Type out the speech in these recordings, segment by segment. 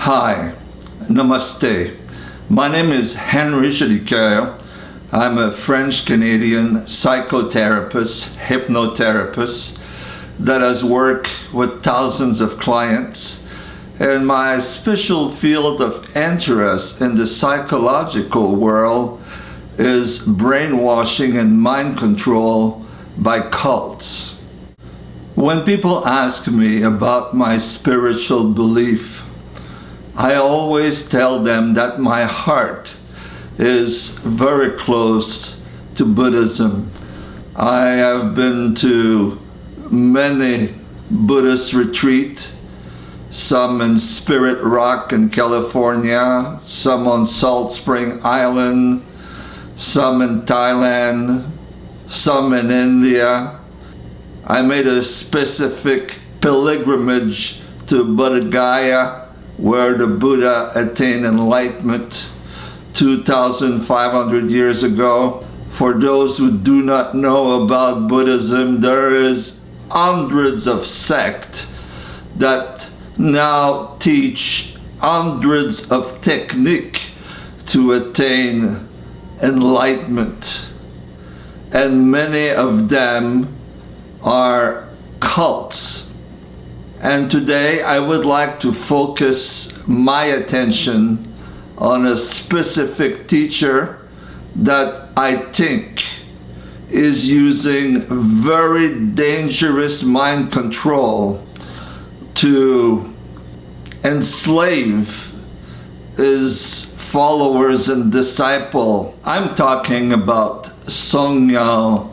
Hi, Namaste. My name is Henry Shakyamuni. I'm a French-Canadian psychotherapist, hypnotherapist that has worked with thousands of clients. And my special field of interest in the psychological world is brainwashing and mind control by cults. When people ask me about my spiritual belief, I always tell them that my heart is very close to Buddhism. I have been to many Buddhist retreats, some in Spirit Rock in California, some on Salt Spring Island, some in Thailand, some in India. I made a specific pilgrimage to Bodh Gaya, where the Buddha attained enlightenment 2,500 years ago. For those who do not know about Buddhism, there is hundreds of sects that now teach hundreds of techniques to attain enlightenment. And many of them are cults. And today I would like to focus my attention on a specific teacher that I think is using very dangerous mind control to enslave his followers and disciples. I'm talking about Sogyal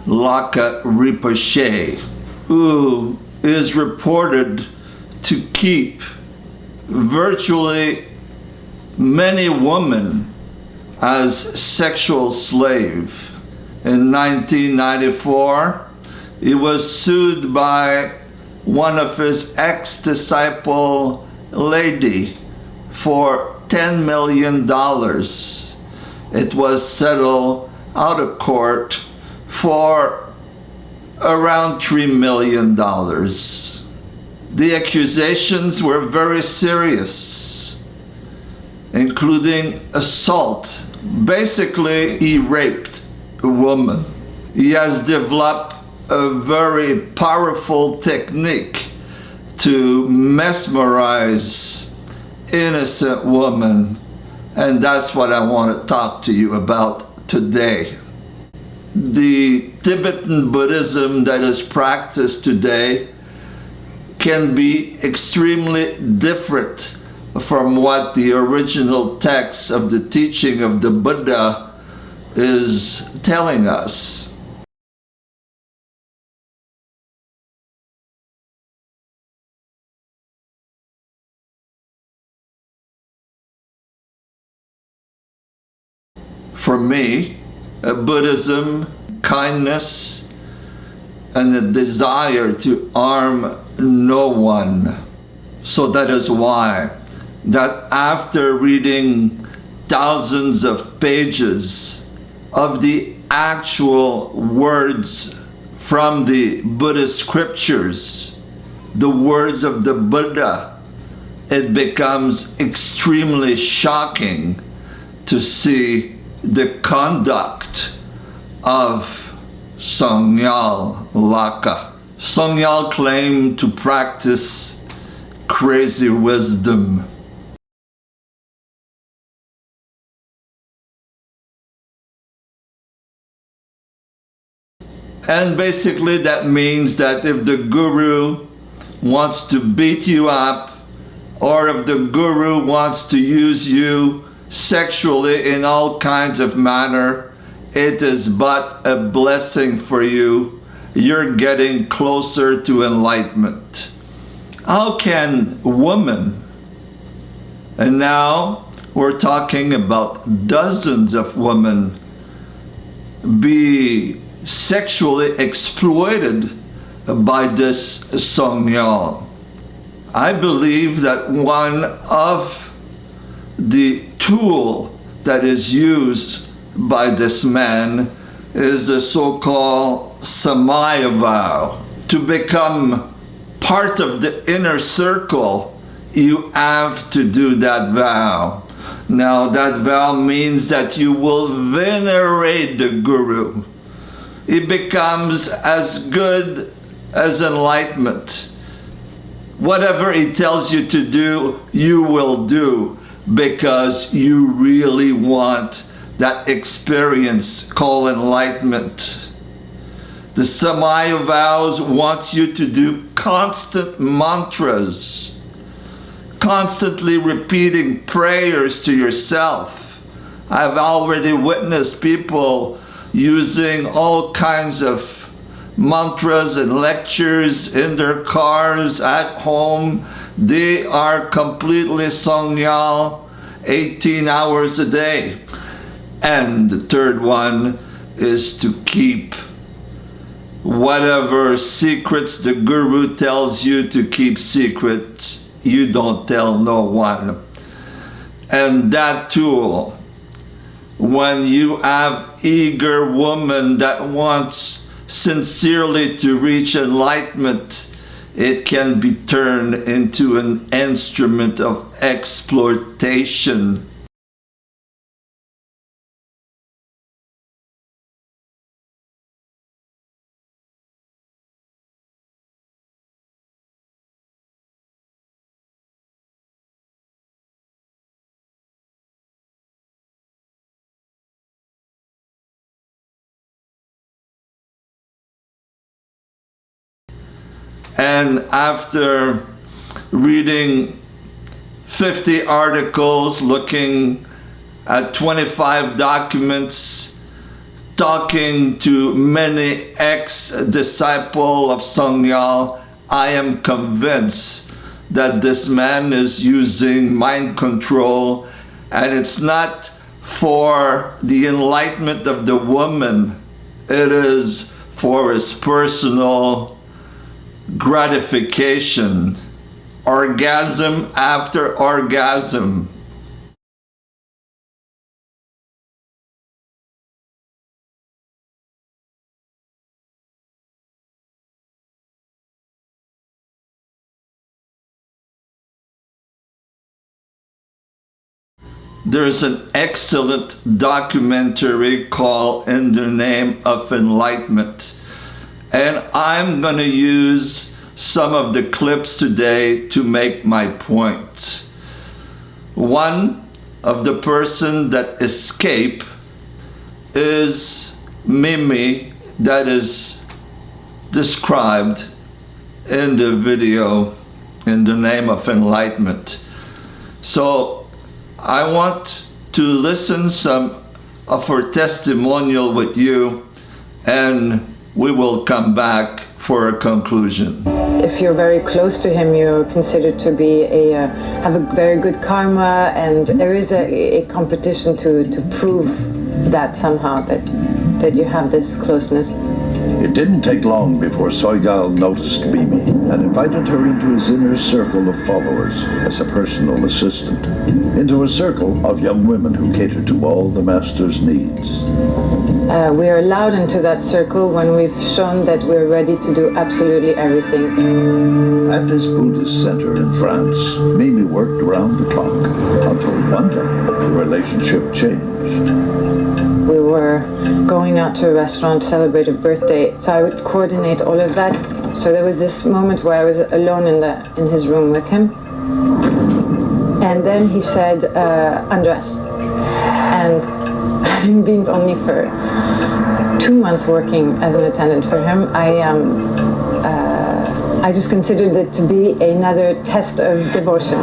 Rinpoche, who is reported to keep virtually many women as sexual slave. In 1994, he was sued by one of his ex-disciple lady for $10 million. It was settled out of court for around $3 million. The accusations were very serious, including assault. Basically, he raped a woman. He has developed a very powerful technique to mesmerize innocent women, and that's what I want to talk to you about today. The Tibetan Buddhism that is practiced today can be extremely different from what the original text of the teaching of the Buddha is telling us. For me, Buddhism, kindness, and the desire to harm no one. So that is why that after reading thousands of pages of the actual words from the Buddhist scriptures, the words of the Buddha, it becomes extremely shocking to see the conduct of Sogyal Rinpoche. Sogyal claimed to practice crazy wisdom. And basically that means that if the guru wants to beat you up, or if the guru wants to use you sexually in all kinds of manner, it is but a blessing for you. You're getting closer to enlightenment. How can women, and now we're talking about dozens of women, be sexually exploited by this Sogyal? I believe that one of the tool that is used by this man is the so-called Samaya vow, to become part of the inner circle you have to do that vow. Now that vow means that you will venerate the Guru. It becomes as good as enlightenment. Whatever he tells you to do, you will do, because you really want that experience called enlightenment. The Samaya vows wants you to do constant mantras, constantly repeating prayers to yourself. I've already witnessed people using all kinds of mantras and lectures in their cars, at home. They are completely Sogyal 18 hours a day. And the third one is to keep whatever secrets the Guru tells you to keep secrets. You don't tell no one. And that tool, when you have eager woman that wants sincerely to reach enlightenment, it can be turned into an instrument of exploitation. And after reading 50 articles, looking at 25 documents, talking to many ex-disciples of Sogyal, I am convinced that this man is using mind control, and it's not for the enlightenment of the woman. It is for his personal gratification, orgasm after orgasm. There's an excellent documentary called In the Name of Enlightenment. And I'm going to use some of the clips today to make my point. One of the person that escaped is Mimi, that is described in the video In the Name of Enlightenment. So I want to listen some of her testimonial with you, and we will come back for a conclusion. If you're very close to him, you're considered to be have a very good karma, and there is a competition to prove that somehow that you have this closeness. It didn't take long before Sogyal noticed Mimi and invited her into his inner circle of followers as a personal assistant, into a circle of young women who catered to all the master's needs. We are allowed into that circle when we've shown that we're ready to do absolutely everything. At this Buddhist center in France, Mimi worked around the clock until one day the relationship changed. We were going out to a restaurant to celebrate a birthday, so I would coordinate all of that. So there was this moment where I was alone in his room with him, and then he said, undress. And having been only for 2 months working as an attendant for him, I just considered it to be another test of devotion.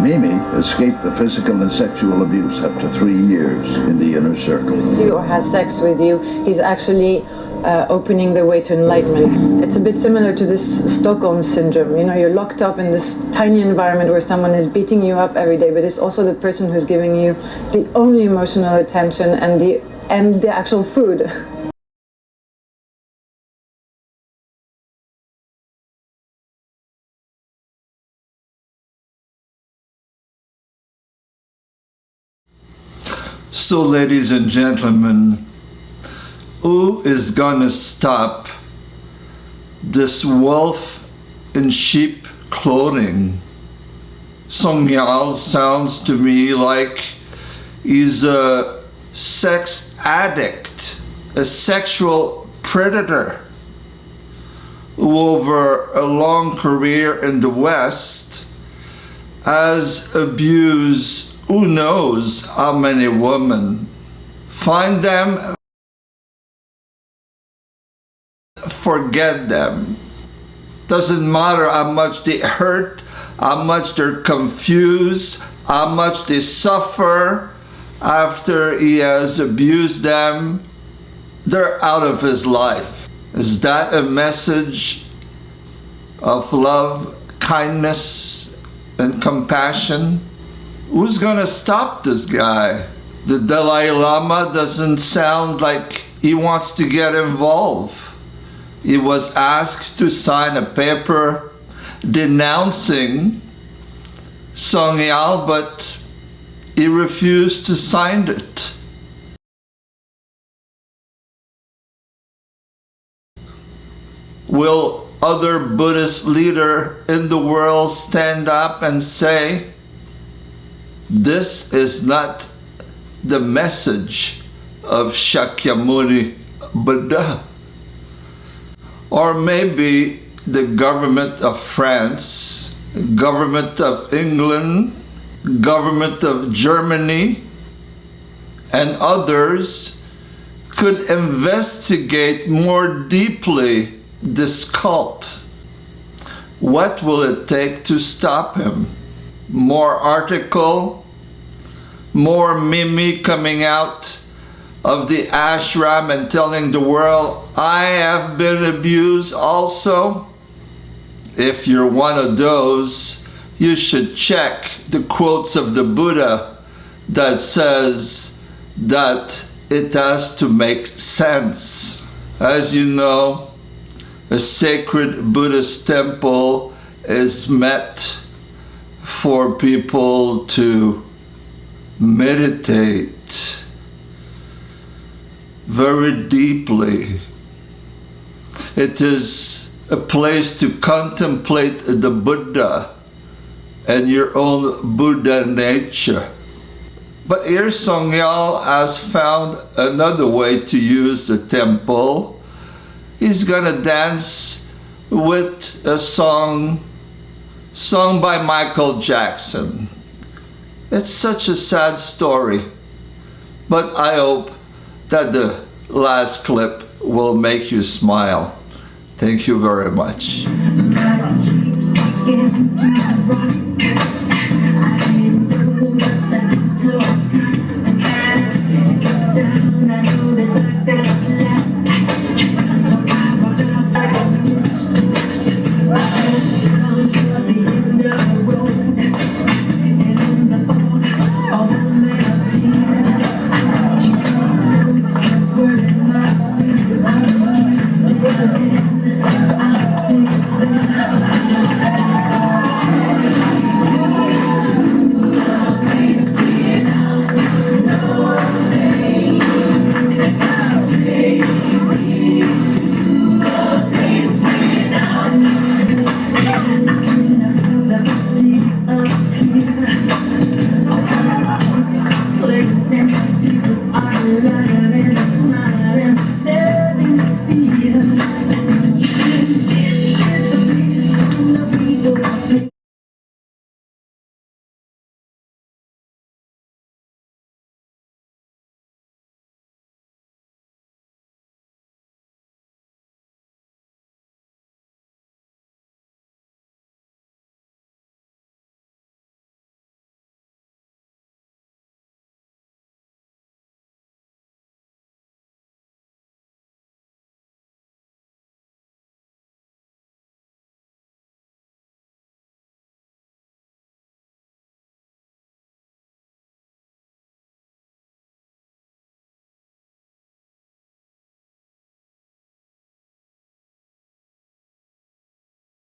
Mimi escaped the physical and sexual abuse up to 3 years in the inner circle. Or has sex with you, he's actually opening the way to enlightenment. It's a bit similar to this Stockholm syndrome. You know, you're locked up in this tiny environment where someone is beating you up every day, but it's also the person who's giving you the only emotional attention and the actual food. So, ladies and gentlemen, who is gonna stop this wolf in sheep clothing. Sogyal sounds to me like he's a sex addict, a sexual predator who over a long career in the West has abused who knows how many women. Find them, forget them. Doesn't matter how much they hurt, how much they're confused, how much they suffer after he has abused them. They're out of his life. Is that a message of love, kindness, and compassion? Who's gonna stop this guy? The Dalai Lama doesn't sound like he wants to get involved. He was asked to sign a paper denouncing Sogyal, but he refused to sign it. Will other Buddhist leader in the world stand up and say, this is not the message of Shakyamuni Buddha? Or maybe the government of France, government of England, government of Germany, and others could investigate more deeply this cult. What will it take to stop him? More article, more Mimi coming out of the ashram and telling the world, I have been abused also? If you're one of those, you should check the quotes of the Buddha that says that it has to make sense. As you know, a sacred Buddhist temple is meant for people to meditate very deeply. It is a place to contemplate the Buddha and your own Buddha nature. But here Sogyal has found another way to use the temple. He's gonna dance with a song sung by Michael Jackson. It's such a sad story, but I hope that the last clip will make you smile. Thank you very much.